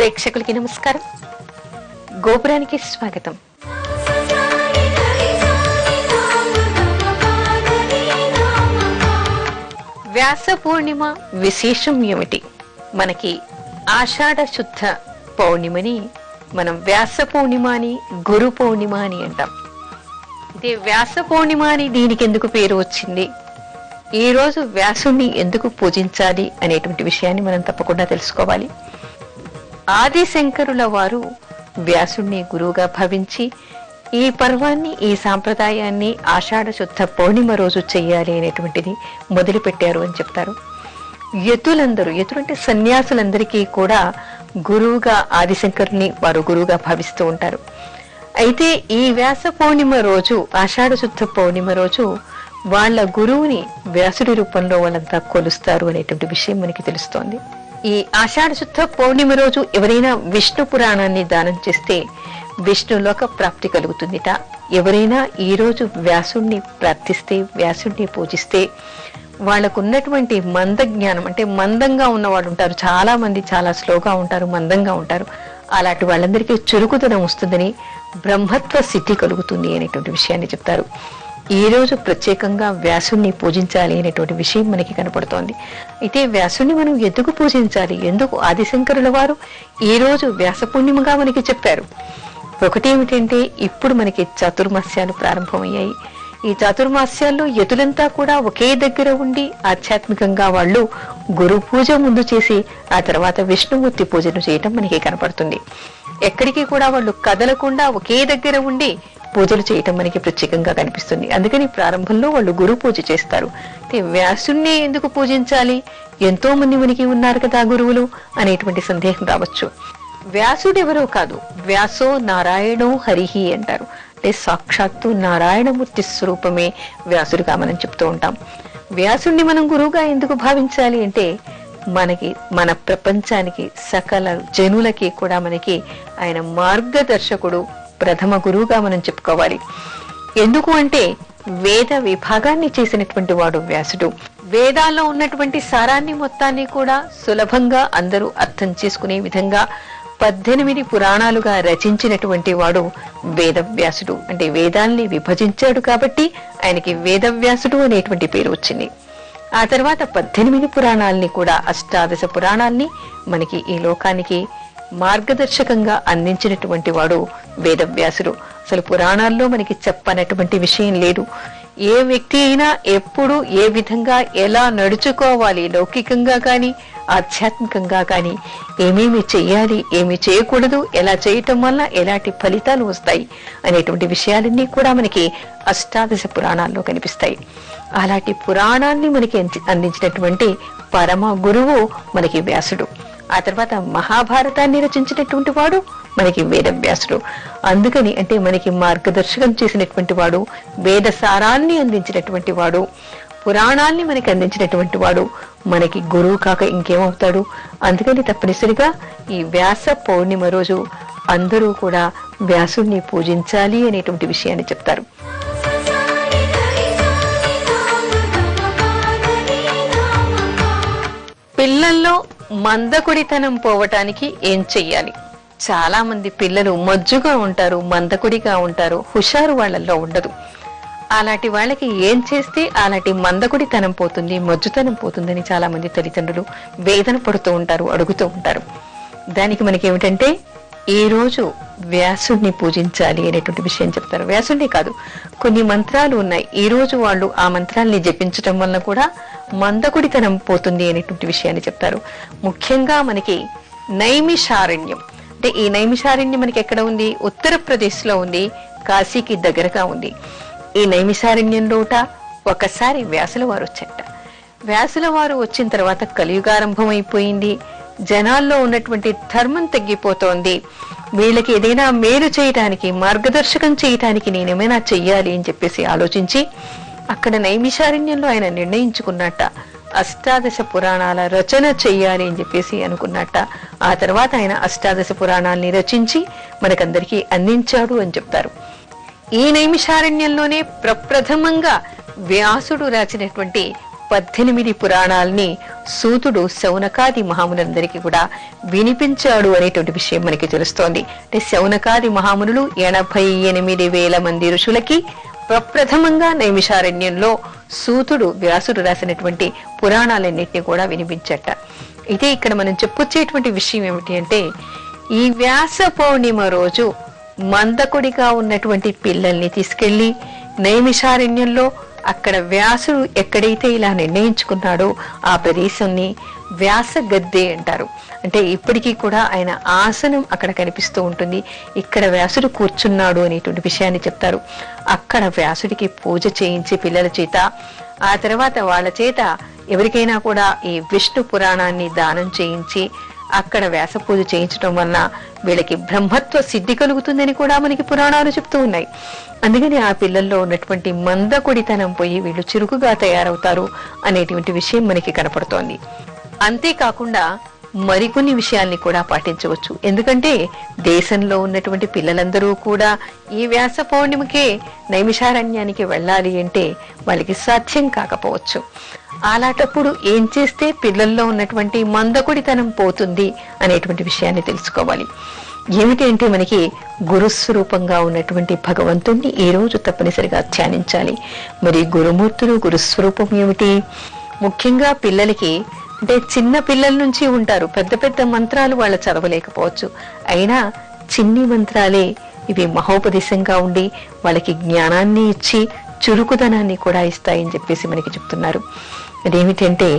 ప్రేక్షకులకి నమస్కారం. గోపురానికి స్వాగతం. వ్యాస పూర్ణిమ విశేషం ఏమిటి? మనకి ఆషాఢ శుద్ధ పౌర్ణిమని మనం వ్యాస పూర్ణిమ అని, గురు పౌర్ణిమ అని అంటాం. ఇదే వ్యాస పూర్ణిమ అని దీనికి ఎందుకు పేరు వచ్చింది, ఈ రోజు వ్యాసుణ్ణి ఎందుకు పూజించాలి అనేటువంటి విషయాన్ని మనం తప్పకుండా తెలుసుకోవాలి. ఆదిశంకరుల వారు వ్యాసుణ్ణి గురువుగా భావించి ఈ పర్వాన్ని, ఈ సాంప్రదాయాన్ని ఆషాఢ శుద్ధ పౌర్ణిమ రోజు చెయ్యాలి అనేటువంటిది మొదలు పెట్టారు అని చెప్తారు. యతులందరూ, యతులంటే సన్యాసులందరికీ కూడా గురువుగా ఆదిశంకరుని వారు గురువుగా భావిస్తూ ఉంటారు. అయితే ఈ వ్యాస పౌర్ణిమ రోజు, ఆషాఢ శుద్ధ పౌర్ణిమ రోజు వాళ్ళ గురువుని వ్యాసుడి రూపంలో వాళ్ళంతా కొలుస్తారు అనేటువంటి విషయం మనకి తెలుస్తోంది. ఈ ఆషాఢ శుద్ధ పౌర్ణిమ రోజు ఎవరైనా విష్ణు పురాణాన్ని దానం చేస్తే విష్ణులోక ప్రాప్తి కలుగుతుందిట. ఎవరైనా ఈ రోజు వ్యాసుణ్ణి ప్రార్థిస్తే, వ్యాసుణ్ణి పూజిస్తే వాళ్ళకున్నటువంటి మంద జ్ఞానం, అంటే మందంగా ఉన్నవాళ్ళు ఉంటారు, చాలా మంది చాలా స్లోగా ఉంటారు, మందంగా ఉంటారు, అలాంటి వాళ్ళందరికీ చురుకుదనం వస్తుందని, బ్రహ్మత్వ సిద్ధి కలుగుతుంది అనేటువంటి విషయాన్ని చెప్తారు. ఈ రోజు ప్రత్యేకంగా వ్యాసుణ్ణి పూజించాలి అనేటువంటి విషయం మనకి కనపడుతోంది. అయితే వ్యాసుణ్ణి మనం ఎందుకు పూజించాలి, ఎందుకు ఆదిశంకరుల వారు ఈ రోజు వ్యాస పూర్ణిమగా మనకి చెప్పారు? ఒకటి ఏమిటంటే, ఇప్పుడు మనకి చాతుర్మాస్యాలు ప్రారంభమయ్యాయి. ఈ చాతుర్మాస్యాల్లో యతులంతా కూడా ఒకే దగ్గర ఉండి ఆధ్యాత్మికంగా వాళ్ళు గురు పూజ ముందు చేసి ఆ తర్వాత విష్ణుమూర్తి పూజను చేయటం మనకి కనపడుతుంది. ఎక్కడికి కూడా వాళ్ళు కదలకుండా ఒకే దగ్గర ఉండి పూజలు చేయటం మనకి ప్రత్యేకంగా కనిపిస్తుంది. అందుకని ప్రారంభంలో వాళ్ళు గురు పూజ చేస్తారు. వ్యాసుణ్ణి ఎందుకు పూజించాలి, ఎంతో మంది మనకి ఉన్నారు కదా గురువులు అనేటువంటి సందేహం రావచ్చు. వ్యాసుడెవరో కాదు, వ్యాసో నారాయణో హరిహి అంటారు. అంటే సాక్షాత్తు నారాయణమూర్తి స్వరూపమే వ్యాసుడిగా మనం చెప్తూ ఉంటాం. వ్యాసుడిని మనం గురువుగా ఎందుకు భావించాలి అంటే, మనకి, మన ప్రపంచానికి, సకల జనులకి కూడా మనకి ఆయన మార్గదర్శకుడు, ప్రథమ గురువుగా మనం చెప్పుకోవాలి. ఎందుకు అంటే, వేద విభాగాన్ని చేసినటువంటి వాడు వ్యాసుడు. వేదాల్లో ఉన్నటువంటి సారాన్ని మొత్తాన్ని కూడా సులభంగా అందరూ అర్థం చేసుకునే విధంగా 18 పురాణాలుగా రచించినటువంటి వాడు వేదవ్యాసుడు. అంటే వేదాల్ని విభజించాడు కాబట్టి ఆయనకి వేదవ్యాసుడు అనేటువంటి పేరు వచ్చింది. ఆ తర్వాత 18 పురాణాలని కూడా, అష్టాదశ పురాణాల్ని మనకి ఈ లోకానికి మార్గదర్శకంగా అందించినటువంటి వాడు వేదవ్యాసుడు. అసలు పురాణాల్లో మనకి చెప్పనటువంటి విషయం లేదు. ఏ వ్యక్తి అయినా ఎప్పుడు ఏ విధంగా ఎలా నడుచుకోవాలి, లౌకికంగా కానీ ఆధ్యాత్మికంగా కానీ, ఏమేమి చెయ్యాలి, ఏమి చేయకూడదు, ఎలా చేయటం వల్ల ఎలాంటి ఫలితాలు వస్తాయి అనేటువంటి విషయాలన్నీ కూడా మనకి అష్టాదశ పురాణాల్లో కనిపిస్తాయి. అలాంటి పురాణాన్ని మనకి అందించినటువంటి పరమ గురువు మనకి వ్యాసుడు. ఆ తర్వాత మహాభారతాన్ని రచించినటువంటి వాడు మనకి వేదవ్యాసుడు. అందుకని అంటే మనకి మార్గదర్శకం చేసినటువంటి వాడు, వేద సారాన్ని అందించినటువంటి వాడు, పురాణాల్ని మనకి అందించినటువంటి వాడు మనకి గురువు కాక ఇంకేమవుతాడు? అందుకని తప్పనిసరిగా ఈ వ్యాస పౌర్ణిమ రోజు అందరూ కూడా వ్యాసుడిని పూజించాలి అనేటువంటి విషయాన్ని చెప్తారు. పిల్లల్లో మందకుడితనం పోవటానికి ఏం చెయ్యాలి? చాలా మంది పిల్లలు మజ్జుగా ఉంటారు, మందకుడిగా ఉంటారు, హుషారు వాళ్ళల్లో ఉండదు. అలాంటి వాళ్ళకి ఏం చేస్తే అలాంటి మందకుడితనం పోతుంది, మజ్జుతనం పోతుందని చాలా మంది తల్లిదండ్రులు వేదన పడుతూ ఉంటారు, అడుగుతూ ఉంటారు. దానికి మనకి ఏమిటంటే, ఈ రోజు వ్యాసుడిని పూజించాలి అనేటువంటి విషయం చెప్తారు. వ్యాసుడిని కాదు, కొన్ని మంత్రాలు ఉన్నాయి. ఈ రోజు వాళ్ళు ఆ మంత్రాల్ని జపించటం వల్ల కూడా మందకుడితనం పోతుంది అనేటువంటి విషయాన్ని చెప్తారు. ముఖ్యంగా మనకి నైమిషారణ్యం, అంటే ఈ నైమిషారణ్యం మనకి ఎక్కడ ఉంది? ఉత్తరప్రదేశ్ లో ఉంది, కాశీకి దగ్గరగా ఉంది. ఈ నైమిషారణ్యంలోట ఒకసారి వ్యాసుల వారు వచ్చాట. వ్యాసుల వారు వచ్చిన తర్వాత కలియుగారంభం అయిపోయింది. జనాల్లో ఉన్నటువంటి ధర్మం తగ్గిపోతోంది. వీళ్ళకి ఏదైనా మేలు చేయటానికి, మార్గదర్శకం చేయటానికి నేనేమైనా చెయ్యాలి అని చెప్పేసి ఆలోచించి అక్కడ నైమిషారణ్యంలో ఆయన నిర్ణయించుకున్నట్ట అష్టాదశ పురాణాల రచన చెయ్యాలి అని చెప్పేసి అనుకున్నట్ట. ఆ తర్వాత ఆయన అష్టాదశ పురాణాల్ని రచించి మనకందరికీ అందించాడు అని చెప్తారు. ఈ నైమిషారణ్యంలోనే ప్రప్రథమంగా వ్యాసుడు రాసినటువంటి 18 పురాణాల్ని సూతుడు శౌనకాది మహాములందరికీ కూడా వినిపించాడు అనేటువంటి విషయం మనకి తెలుస్తోంది. అంటే శౌనకాది మహామునులు 88,000 మంది ఋషులకి ప్రప్రథమంగా నైమిషారణ్యంలో సూతుడు వ్యాసుడు రాసినటువంటి పురాణాలన్నింటినీ కూడా వినిపించట. ఇదే ఇక్కడ మనం చెప్పుకొచ్చేటువంటి విషయం ఏమిటి అంటే, ఈ వ్యాస పౌర్ణిమ రోజు మందకుడిగా ఉన్నటువంటి పిల్లల్ని తీసుకెళ్లి నైమిషారణ్యంలో అక్కడ వ్యాసుడు ఎక్కడైతే ఇలా నిర్ణయించుకున్నాడో ఆ ప్రదేశాన్ని వ్యాస గద్దె అంటారు. అంటే ఇప్పటికీ కూడా ఆయన ఆసనం అక్కడ కనిపిస్తూ ఉంటుంది. ఇక్కడ వ్యాసుడు కూర్చున్నాడు అనేటువంటి విషయాన్ని చెప్తారు. అక్కడ వ్యాసుడికి పూజ చేయించి పిల్లల చేత, ఆ తర్వాత వాళ్ళ చేత ఎవరికైనా కూడా ఈ విష్ణు పురాణాన్ని దానం చేయించి అక్కడ వ్యాస పూజ చేయించడం వలన వీళ్ళకి బ్రహ్మత్వ సిద్ధి కలుగుతుందని కూడా మనకి పురాణాలు చెప్తూ ఉన్నాయి. అందుకని ఆ పిల్లల్లో ఉన్నటువంటి మందకొడితనం పోయి వీళ్ళు చురుకుగా తయారవుతారు అనేటువంటి విషయం మనకి కనపడుతోంది. అంతేకాకుండా మరికొన్ని విషయాల్ని కూడా పాటించవచ్చు. ఎందుకంటే దేశంలో ఉన్నటువంటి పిల్లలందరూ కూడా ఈ వ్యాస పౌర్ణిమకే నైమిషారణ్యానికి వెళ్ళాలి అంటే వాళ్ళకి సాధ్యం కాకపోవచ్చు. అలాంటప్పుడు ఏం చేస్తే పిల్లల్లో ఉన్నటువంటి మందకొడితనం పోతుంది అనేటువంటి విషయాన్ని తెలుసుకోవాలి. ఏమిటి అంటే మనకి గురుస్వరూపంగా ఉన్నటువంటి భగవంతుణ్ణి ఈ రోజు తప్పనిసరిగా ధ్యానించాలి. మరి గురుమూర్తులు గురుస్వరూపం ఏమిటి? ముఖ్యంగా పిల్లలకి, అంటే చిన్న పిల్లల నుంచి ఉంటారు, పెద్ద పెద్ద మంత్రాలు వాళ్ళు చదవలేకపోవచ్చు. అయినా చిన్ని మంత్రాలే ఇవి మహోపదేశంగా ఉండి వాళ్ళకి జ్ఞానాన్ని ఇచ్చి చురుకుదనాన్ని కూడా ఇస్తాయని చెప్పేసి మనకి చెప్తున్నారు. అదేమిటంటే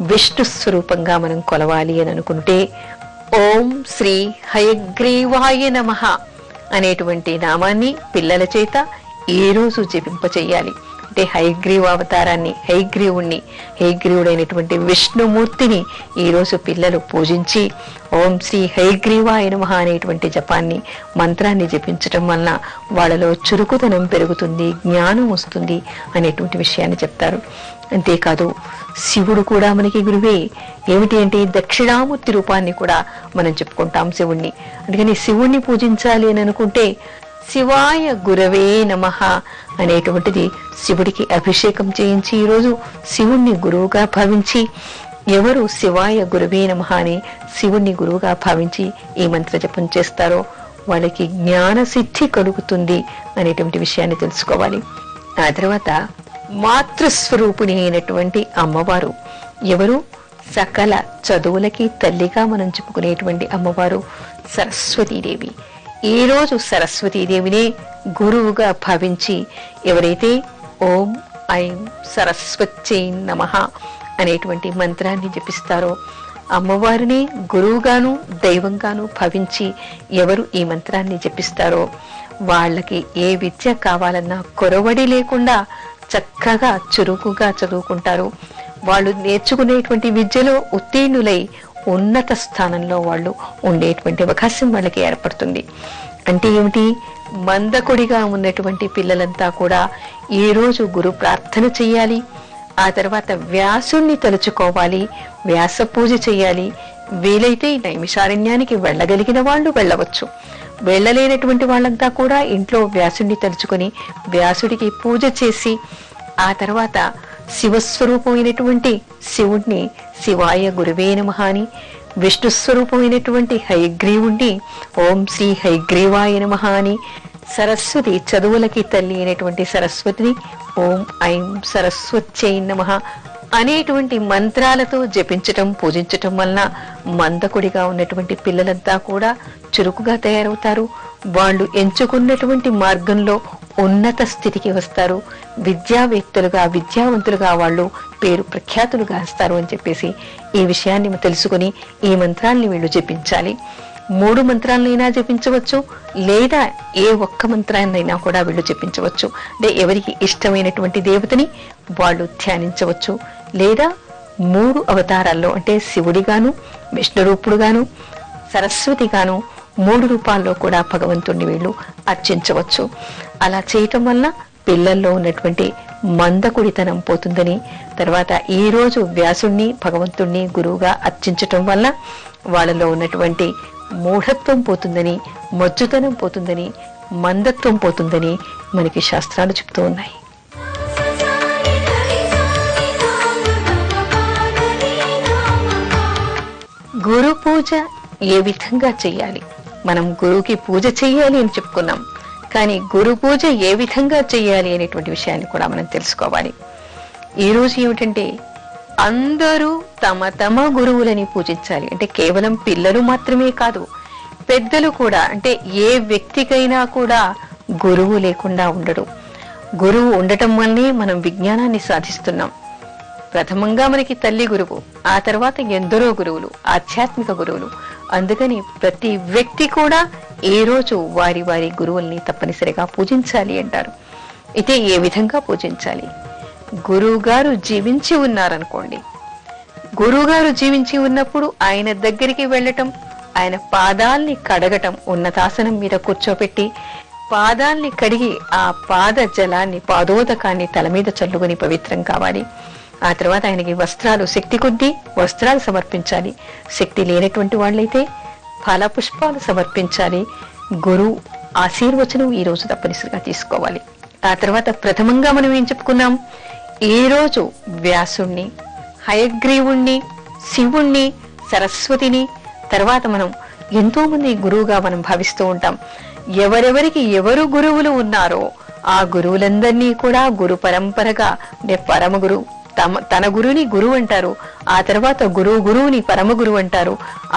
విష్ణు స్వరూపంగా మనం కొలవాలి అని అనుకుంటే ఓం శ్రీ హయగ్రీవాయ నమః అనేటువంటి నామాన్ని పిల్లల చేత ఈ రోజు జపింపచేయాలి. అంటే హయగ్రీవావతారాన్ని, హయగ్రీవుడైనటువంటి విష్ణుమూర్తిని ఈ రోజు పిల్లలు పూజించి ఓం శ్రీ హయగ్రీవాయ నమః అనేటువంటి జపాన్ని, మంత్రాన్ని జపించటం వలన వాళ్ళలో చురుకుదనం పెరుగుతుంది, జ్ఞానం వస్తుంది అనేటువంటి విషయాన్ని చెప్తారు. అంతేకాదు శివుడు కూడా మనకి గురువే. ఏమిటి అంటే దక్షిణామూర్తి రూపాన్ని కూడా మనం చెప్పుకుంటాం శివుణ్ణి. అందుకని శివుణ్ణి పూజించాలి అని అనుకుంటే శివాయ గురవే నమః అనేటువంటిది శివుడికి అభిషేకం చేయించి ఈరోజు శివుణ్ణి గురువుగా భావించి, ఎవరు శివాయ గురవే నమః అని శివుణ్ణి గురువుగా భావించి ఈ మంత్ర జపం చేస్తారో వాళ్ళకి జ్ఞాన సిద్ధి కలుగుతుంది అనేటువంటి విషయాన్ని తెలుసుకోవాలి. ఆ తర్వాత మాతృస్వరూపిణి అయినటువంటి అమ్మవారు ఎవరు? సకల చదువులకి తల్లిగా మనం చెప్పుకునేటువంటి అమ్మవారు సరస్వతీదేవి. ఈ రోజు సరస్వతీదేవినే గురువుగా భావించి ఎవరైతే ఓం ఐం సరస్వత్యై నమః అనేటువంటి మంత్రాన్ని జపిస్తారో, అమ్మవారిని గురువుగాను దైవంగాను భావించి ఎవరు ఈ మంత్రాన్ని జపిస్తారో వాళ్ళకి ఏ విద్య కావాలన్నా కొరవడి లేకుండా చక్కగా చురుకుగా చదువుకుంటారు. వాళ్ళు నేర్చుకునేటువంటి విద్యలో ఉత్తీర్ణులై ఉన్నత స్థానంలో వాళ్ళు ఉండేటువంటి అవకాశం వాళ్ళకి ఏర్పడుతుంది. అంటే ఏమిటి? మందకొడిగా ఉన్నటువంటి పిల్లలంతా కూడా ఈ రోజు గురు ప్రార్థన చెయ్యాలి. ఆ తర్వాత వ్యాసుణ్ణి తలుచుకోవాలి, వ్యాస పూజ చెయ్యాలి. వీలైతే నైమిషారణ్యానికి వెళ్ళగలిగిన వాళ్ళు వెళ్ళవచ్చు. వెళ్ళలేనటువంటి వాళ్ళంతా కూడా ఇంట్లో వ్యాసుణ్ణి తలుచుకొని వ్యాసుడికి పూజ చేసి, ఆ తర్వాత శివస్వరూపమైనటువంటి శివుణ్ణి శివాయ గురువే నమః అని, విష్ణు స్వరూపమైనటువంటి హయగ్రీవుణ్ణి ఓం శ్రీ హయగ్రీవాయ నమః అని, సరస్వతి చదువులకి తల్లి అయినటువంటి సరస్వతిని ఓం ఐం సరస్వత్యై నమః అనేటువంటి మంత్రాలతో జపించటం, పూజించటం వలన మందకుడిగా ఉన్నటువంటి పిల్లలంతా కూడా చురుకుగా తయారవుతారు. వాళ్ళు ఎంచుకున్నటువంటి మార్గంలో ఉన్నత స్థితికి వస్తారు. విద్యావేత్తలుగా, విద్యావంతులుగా వాళ్ళు పేరు ప్రఖ్యాతులు గాస్తారు అని చెప్పేసి ఈ విషయాన్ని తెలుసుకుని ఈ మంత్రాల్ని వీళ్ళు జపించాలి. 3 మంత్రాలనైనా జపించవచ్చు, లేదా ఏ ఒక్క మంత్రాన్నైనా కూడా వీళ్ళు జపించవచ్చు. అంటే ఎవరికి ఇష్టమైనటువంటి దేవతని వాళ్ళు ధ్యానించవచ్చు. లేదా 3 అవతారాల్లో, అంటే శివుడిగాను, విష్ణు రూపుడుగాను, సరస్వతిగాను 3 రూపాల్లో కూడా భగవంతుణ్ణి వీళ్ళు అర్చించవచ్చు. అలా చేయటం వల్ల పిల్లల్లో ఉన్నటువంటి మందకుడితనం పోతుందని, తర్వాత ఈ రోజు వ్యాసుణ్ణి భగవంతుణ్ణి గురువుగా అర్చించటం వల్ల వాళ్ళలో ఉన్నటువంటి మూఢత్వం పోతుందని, మజ్జుతనం పోతుందని, మందత్వం పోతుందని మనకి శాస్త్రాలు చెప్తూ ఉన్నాయి. పూజ ఏ విధంగా చెయ్యాలి? మనం గురువుకి పూజ చెయ్యాలి అని చెప్పుకున్నాం, కానీ గురు పూజ ఏ విధంగా చెయ్యాలి అనేటువంటి విషయాన్ని కూడా మనం తెలుసుకోవాలి. ఈ రోజు ఏమిటంటే అందరూ తమ తమ గురువులని పూజించాలి. అంటే కేవలం పిల్లలు మాత్రమే కాదు, పెద్దలు కూడా. అంటే ఏ వ్యక్తికైనా కూడా గురువు లేకుండా ఉండడు. గురువు ఉండటం వల్లే మనం విజ్ఞానాన్ని సాధిస్తున్నాం. ప్రథమంగా మనకి తల్లి గురువు, ఆ తర్వాత ఎందరో గురువులు, ఆధ్యాత్మిక గురువులు. అందుకని ప్రతి వ్యక్తి కూడా ఏ రోజు వారి వారి గురువుల్ని తప్పనిసరిగా పూజించాలి అంటారు. అయితే ఏ విధంగా పూజించాలి? గురువు గారు జీవించి ఉన్నారనుకోండి, గురువు గారు జీవించి ఉన్నప్పుడు ఆయన దగ్గరికి వెళ్ళటం, ఆయన పాదాల్ని కడగటం, ఉన్నతాసనం మీద కూర్చోపెట్టి పాదాల్ని కడిగి ఆ పాద జలాన్ని, పాదోదకాన్ని తల మీద చల్లుకొని పవిత్రం కావాలి. ఆ తర్వాత ఆయనకి వస్త్రాలు, శక్తి కొద్దీ వస్త్రాలు సమర్పించాలి. శక్తి లేనటువంటి వాళ్ళైతే ఫల పుష్పాలు సమర్పించాలి. గురువు ఆశీర్వచనం ఈ రోజు తప్పనిసరిగా తీసుకోవాలి. ఆ తర్వాత ప్రథమంగా మనం ఏం చెప్పుకున్నాం? ఈ రోజు వ్యాసుణ్ణి, హయగ్రీవుణ్ణి, శివుణ్ణి, సరస్వతిని, తర్వాత మనం ఎంతో మంది గురువుగా మనం భావిస్తూ ఉంటాం. ఎవరెవరికి ఎవరు గురువులు ఉన్నారో ఆ గురువులందరినీ కూడా గురు పరంపరగా, అంటే పరమ గురువు, తన గురువుని గురువు అంటారు. ఆ తర్వాత గురువుని పరమ గురువు అంటారు.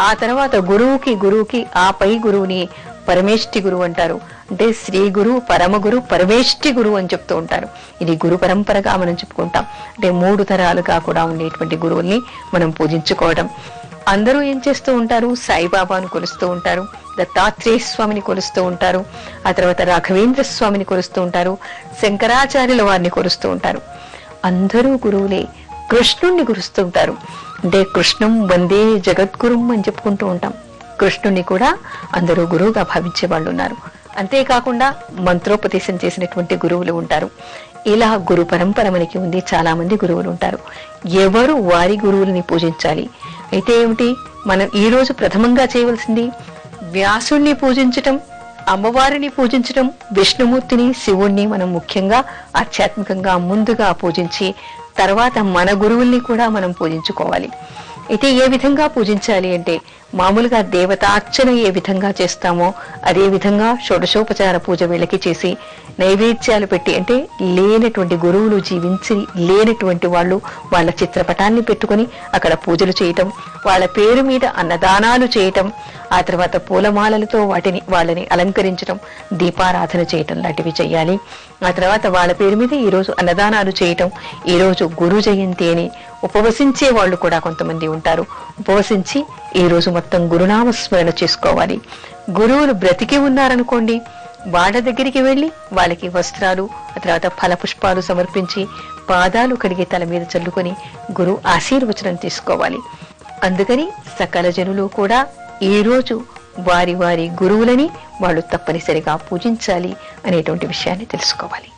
ఆ తర్వాత గురువుకి ఆ పై గురువుని పరమేష్టి గురువు అంటారు. అంటే శ్రీ గురువు, పరమ గురువు, పరమేష్టి గురువు అని చెప్తూ ఉంటారు. ఇది గురు పరంపరగా మనం చెప్పుకుంటాం. అంటే 3 తరాలుగా కూడా ఉండేటువంటి గురువుల్ని మనం పూజించుకోవడం. అందరూ ఏం చేస్తూ ఉంటారు? సాయిబాబాను కొలుస్తూ ఉంటారు, దత్తాత్రేయ స్వామిని కొలుస్తూ ఉంటారు, ఆ తర్వాత రాఘవేంద్ర స్వామిని కొలుస్తూ ఉంటారు, శంకరాచార్యుల వారిని కొలుస్తూ ఉంటారు. అందరూ గురువులే. కృష్ణుణ్ణి కొలుస్తూ ఉంటారు. అంటే కృష్ణం వందే జగద్గురుం అని చెప్పుకుంటూ ఉంటాం. కృష్ణుణ్ణి కూడా అందరూ గురువుగా భావించే వాళ్ళు ఉన్నారు. అంతేకాకుండా మంత్రోపదేశం చేసినటువంటి గురువులు ఉంటారు. ఇలా గురు పరంపర మనకి ఉంది. చాలా మంది గురువులు ఉంటారు. ఎవరు వారి గురువులని పూజించాలి. అయితే ఏమిటి, మనం ఈ రోజు ప్రథమంగా చేయవలసింది వ్యాసుణ్ణి పూజించటం, అమ్మవారిని పూజించటం, విష్ణుమూర్తిని, శివుణ్ణి మనం ముఖ్యంగా ఆధ్యాత్మికంగా ముందుగా పూజించి తర్వాత మన గురువుల్ని కూడా మనం పూజించుకోవాలి. అయితే ఏ విధంగా పూజించాలి అంటే, మామూలుగా దేవతార్చన ఏ విధంగా చేస్తామో అదే విధంగా షోడశోపచార పూజ వీళ్ళకి చేసి నైవేద్యాలు పెట్టి, అంటే లేనటువంటి గురువులు, జీవించి లేనటువంటి వాళ్ళు వాళ్ళ చిత్రపటాన్ని పెట్టుకుని అక్కడ పూజలు చేయటం, వాళ్ళ పేరు మీద అన్నదానాలు చేయటం, ఆ తర్వాత పూలమాలలతో వాళ్ళని అలంకరించడం, దీపారాధన చేయటం లాంటివి చేయాలి. ఆ తర్వాత వాళ్ళ పేరు మీద ఈరోజు అన్నదానాలు చేయటం. ఈరోజు గురు జయంతి అని ఉపవసించే వాళ్ళు కూడా కొంతమంది ఉంటారు. ఉపవసించి ఈ రోజు మొత్తం గురునామస్మరణ చేసుకోవాలి. గురువులు బ్రతికి ఉన్నారనుకోండి, వాళ్ళ దగ్గరికి వెళ్ళి వాళ్ళకి వస్త్రాలు, ఆ తర్వాత ఫల పుష్పాలు సమర్పించి పాదాలు కడిగి తల మీద చల్లుకొని గురు ఆశీర్వచనం తీసుకోవాలి. అందుకని సకల జనులు కూడా ఈ రోజు వారి వారి గురువులని వాళ్ళు తప్పనిసరిగా పూజించాలి అనేటువంటి విషయాన్ని తెలుసుకోవాలి.